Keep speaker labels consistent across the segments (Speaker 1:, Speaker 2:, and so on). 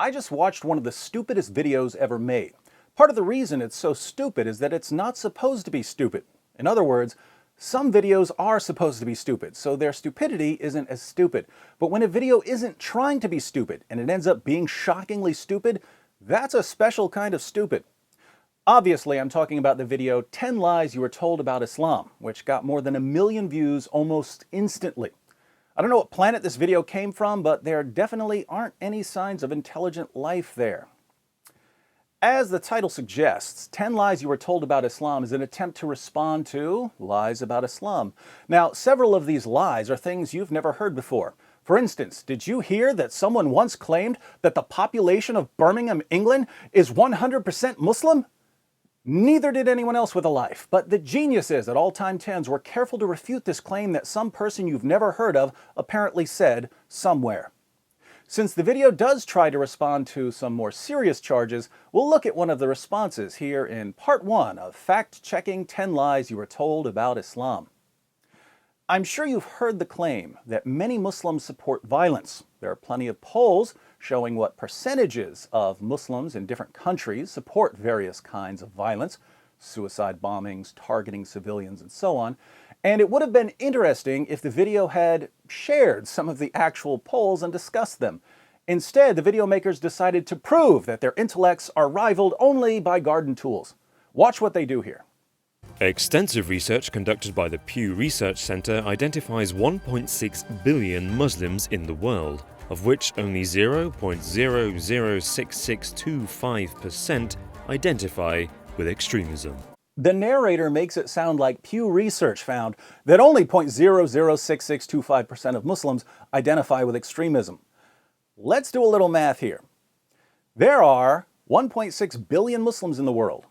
Speaker 1: I just watched one of the stupidest videos ever made. Part of the reason it's so stupid is that it's not supposed to be stupid. In other words, some videos are supposed to be stupid, so their stupidity isn't as stupid. But when a video isn't trying to be stupid and it ends up being shockingly stupid, that's a special kind of stupid. Obviously, I'm talking about the video 10 Lies You Were Told About Islam, which got more than 1 million views almost instantly. I don't know what planet this video came from, but there definitely aren't any signs of intelligent life there. As the title suggests, 10 Lies You Were Told About Islam is an attempt to respond to lies about Islam. Now, several of these lies are things you've never heard before. For instance, did you hear that someone once claimed that the population of Birmingham, England is 100% Muslim? Neither did anyone else with a life, but the geniuses at AllTimeTens were careful to refute this claim that some person you've never heard of apparently said somewhere. Since the video does try to respond to some more serious charges, we'll look at one of the responses here in part 1 of Fact-Checking 10 Lies You Were Told About Islam. I'm sure you've heard the claim that many Muslims support violence. There are plenty of polls showing what percentages of Muslims in different countries support various kinds of violence, suicide bombings, targeting civilians, and so on. And it would have been interesting if the video had shared some of the actual polls and discussed them. Instead, the video makers decided to prove that their intellects are rivaled only by garden tools. Watch what they do here.
Speaker 2: Extensive research conducted by the Pew Research Center identifies 1.6 billion Muslims in the world, of which only 0.006625% identify with extremism.
Speaker 1: The narrator makes it sound like Pew Research found that only 0.006625% of Muslims identify with extremism. Let's do a little math here. There are 1.6 billion Muslims in the world,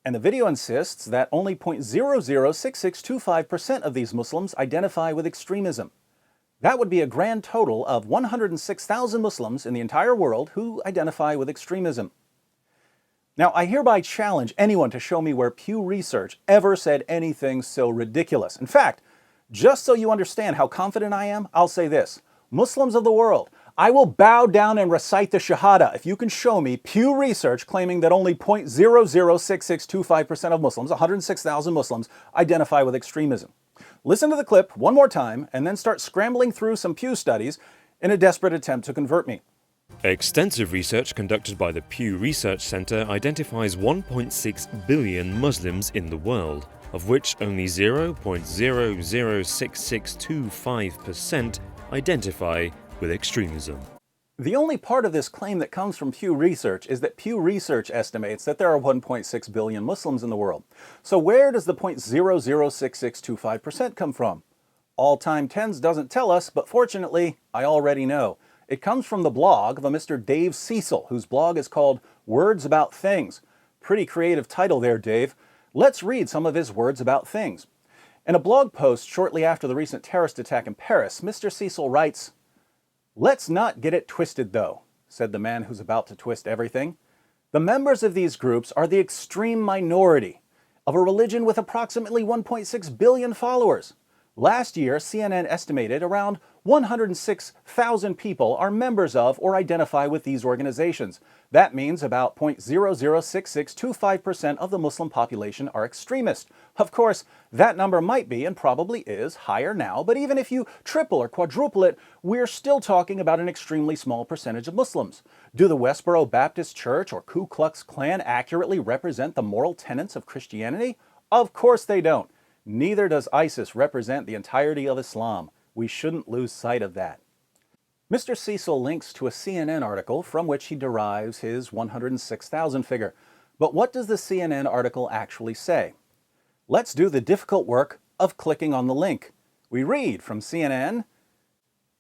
Speaker 1: and the video insists that only 0.006625% of these Muslims identify with extremism. That would be a grand total of 106,000 Muslims in the entire world who identify with extremism. Now, I hereby challenge anyone to show me where Pew Research ever said anything so ridiculous. In fact, just so you understand how confident I am, I'll say this. Muslims of the world, I will bow down and recite the Shahada if you can show me Pew Research claiming that only 0.006625% of Muslims, 106,000 Muslims, identify with extremism. Listen to the clip one more time and then start scrambling through some Pew studies in a desperate attempt to convert me.
Speaker 2: Extensive research conducted by the Pew Research Center identifies 1.6 billion Muslims in the world, of which only 0.006625% identify with extremism.
Speaker 1: The only part of this claim that comes from Pew Research is that Pew Research estimates that there are 1.6 billion Muslims in the world. So where does the 0.006625% come from? AllTimeTens doesn't tell us, but fortunately, I already know. It comes from the blog of a Mr. Dave Cecil, whose blog is called Words About Things. Pretty creative title there, Dave. Let's read some of his words about things. In a blog post shortly after the recent terrorist attack in Paris, Mr. Cecil writes, "Let's not get it twisted, though," said the man who's about to twist everything. "The members of these groups are the extreme minority of a religion with approximately 1.6 billion followers. Last year, CNN estimated around 106,000 people are members of or identify with these organizations. That means about 0.006625% of the Muslim population are extremist. Of course, that number might be and probably is higher now, but even if you triple or quadruple it, we're still talking about an extremely small percentage of Muslims. Do the Westboro Baptist Church or Ku Klux Klan accurately represent the moral tenets of Christianity? Of course they don't. Neither does ISIS represent the entirety of Islam. We shouldn't lose sight of that." Mr. Cecil links to a CNN article from which he derives his 106,000 figure. But what does the CNN article actually say? Let's do the difficult work of clicking on the link. We read from CNN,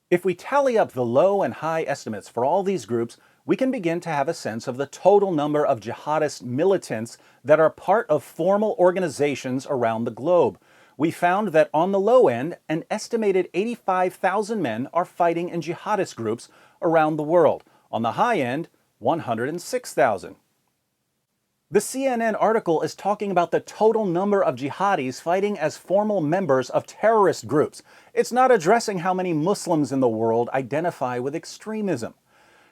Speaker 1: "If we tally up the low and high estimates for all these groups, we can begin to have a sense of the total number of jihadist militants that are part of formal organizations around the globe. We found that on the low end, an estimated 85,000 men are fighting in jihadist groups around the world. On the high end, 106,000. The CNN article is talking about the total number of jihadis fighting as formal members of terrorist groups. It's not addressing how many Muslims in the world identify with extremism.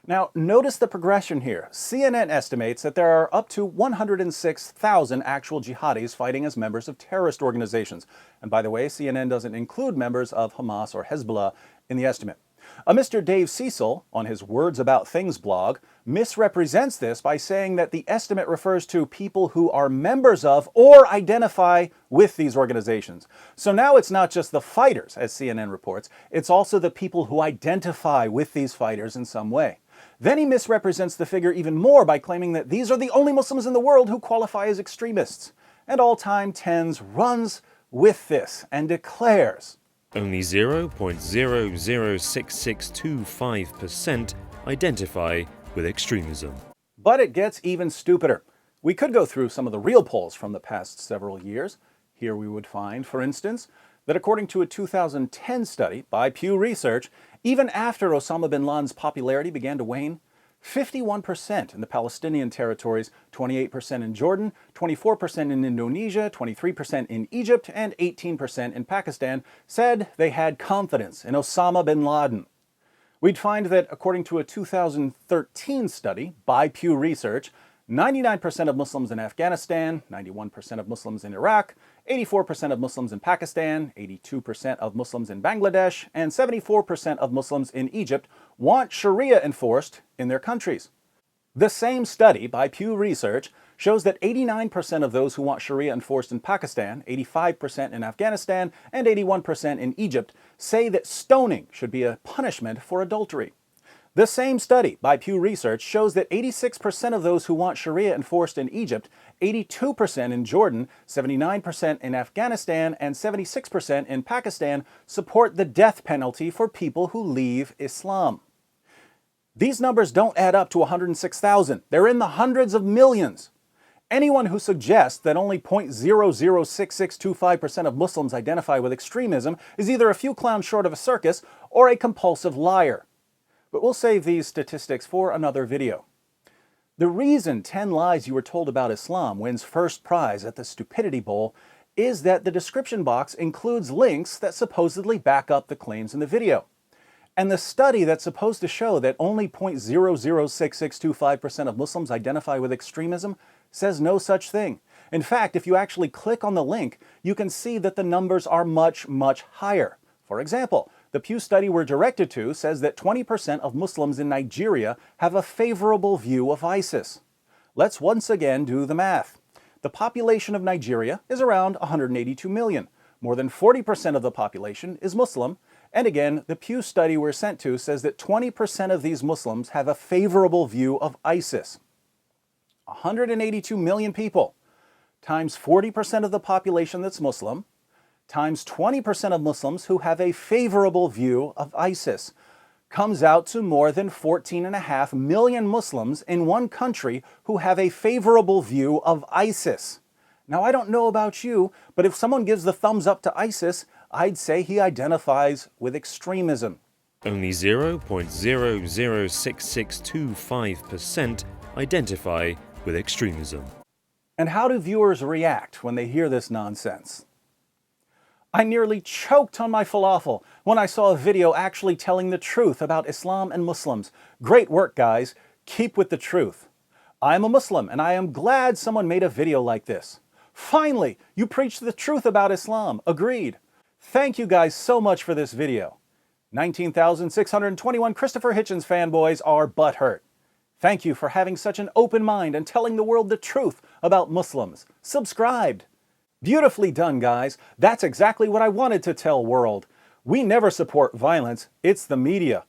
Speaker 1: Now, notice the progression here. CNN estimates that there are up to 106,000 actual jihadis fighting as members of terrorist organizations. And by the way, CNN doesn't include members of Hamas or Hezbollah in the estimate. A Mr. Dave Cecil, on his Words About Things blog, misrepresents this by saying that the estimate refers to people who are members of or identify with these organizations. So now it's not just the fighters, as CNN reports, it's also the people who identify with these fighters in some way. Then he misrepresents the figure even more by claiming that these are the only Muslims in the world who qualify as extremists. And AllTimeTens runs with this and declares,
Speaker 2: only 0.006625% identify with extremism.
Speaker 1: But it gets even stupider. We could go through some of the real polls from the past several years. Here we would find, for instance, that according to a 2010 study by Pew Research, even after Osama bin Laden's popularity began to wane, 51% in the Palestinian territories, 28% in Jordan, 24% in Indonesia, 23% in Egypt, and 18% in Pakistan said they had confidence in Osama bin Laden. We'd find that according to a 2013 study by Pew Research, 99% of Muslims in Afghanistan, 91% of Muslims in Iraq, 84% of Muslims in Pakistan, 82% of Muslims in Bangladesh, and 74% of Muslims in Egypt want Sharia enforced in their countries. The same study by Pew Research shows that 89% of those who want Sharia enforced in Pakistan, 85% in Afghanistan, and 81% in Egypt say that stoning should be a punishment for adultery. The same study by Pew Research shows that 86% of those who want Sharia enforced in Egypt, 82% in Jordan, 79% in Afghanistan, and 76% in Pakistan support the death penalty for people who leave Islam. These numbers don't add up to 106,000. They're in the hundreds of millions. Anyone who suggests that only 0.006625% of Muslims identify with extremism is either a few clowns short of a circus or a compulsive liar. But we'll save these statistics for another video. The reason 10 lies you were told about Islam wins first prize at the Stupidity Bowl is that the description box includes links that supposedly back up the claims in the video. And the study that's supposed to show that only 0.006625% of Muslims identify with extremism says no such thing. In fact, if you actually click on the link, you can see that the numbers are much, much higher. For example, the Pew study we're directed to says that 20% of Muslims in Nigeria have a favorable view of ISIS. Let's once again do the math. The population of Nigeria is around 182 million. More than 40% of the population is Muslim. And again, the Pew study we're sent to says that 20% of these Muslims have a favorable view of ISIS. 182 million people times 40% of the population that's Muslim times 20% of Muslims who have a favorable view of ISIS comes out to more than 14.5 million Muslims in one country who have a favorable view of ISIS. Now, I don't know about you, but if someone gives the thumbs up to ISIS, I'd say he identifies with extremism.
Speaker 2: Only 0.006625% identify with extremism.
Speaker 1: And how do viewers react when they hear this nonsense? I nearly choked on my falafel when I saw a video actually telling the truth about Islam and Muslims. Great work, guys. Keep with the truth. I am a Muslim, and I am glad someone made a video like this. Finally, you preached the truth about Islam. Agreed. Thank you guys so much for this video. 19,621 Christopher Hitchens fanboys are butthurt. Thank you for having such an open mind and telling the world the truth about Muslims. Subscribed. Beautifully done, guys. That's exactly what I wanted to tell world. We never support violence. It's the media.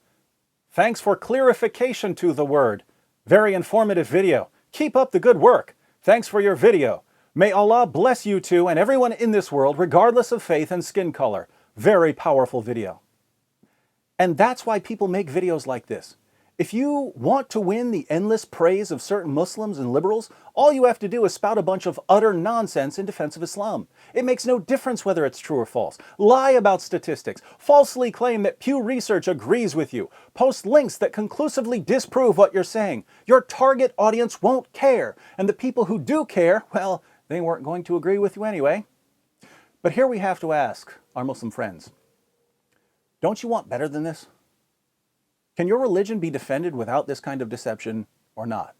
Speaker 1: Thanks for clarification to the word. Very informative video. Keep up the good work. Thanks for your video. May Allah bless you too and everyone in this world, regardless of faith and skin color. Very powerful video. And that's why people make videos like this. If you want to win the endless praise of certain Muslims and liberals, all you have to do is spout a bunch of utter nonsense in defense of Islam. It makes no difference whether it's true or false. Lie about statistics, falsely claim that Pew Research agrees with you, post links that conclusively disprove what you're saying. Your target audience won't care, and the people who do care, well, they weren't going to agree with you anyway. But here we have to ask our Muslim friends, don't you want better than this? Can your religion be defended without this kind of deception or not?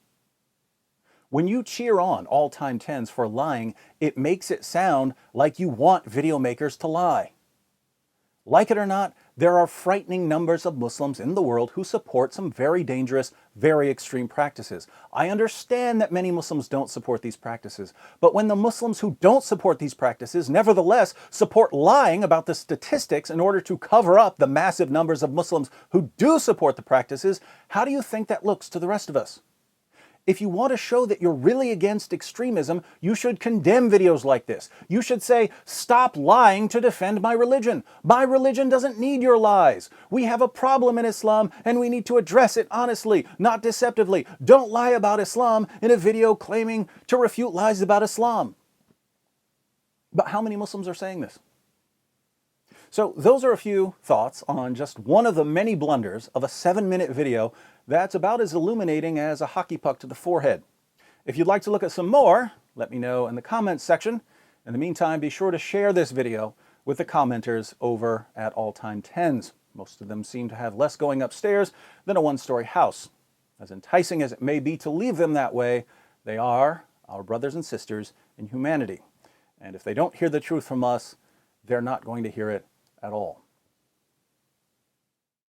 Speaker 1: When you cheer on AllTimeTens for lying, it makes it sound like you want video makers to lie. Like it or not, there are frightening numbers of Muslims in the world who support some very dangerous, very extreme practices. I understand that many Muslims don't support these practices, but when the Muslims who don't support these practices nevertheless support lying about the statistics in order to cover up the massive numbers of Muslims who do support the practices, how do you think that looks to the rest of us? If you want to show that you're really against extremism, you should condemn videos like this. You should say, stop lying to defend my religion. My religion doesn't need your lies. We have a problem in Islam and we need to address it honestly, not deceptively. Don't lie about Islam in a video claiming to refute lies about Islam. But how many Muslims are saying this? So those are a few thoughts on just one of the many blunders of a 7-minute video that's about as illuminating as a hockey puck to the forehead. If you'd like to look at some more, let me know in the comments section. In the meantime, be sure to share this video with the commenters over at AllTimeTens. Most of them seem to have less going upstairs than a one-story house. As enticing as it may be to leave them that way, they are our brothers and sisters in humanity. And if they don't hear the truth from us, they're not going to hear it at all.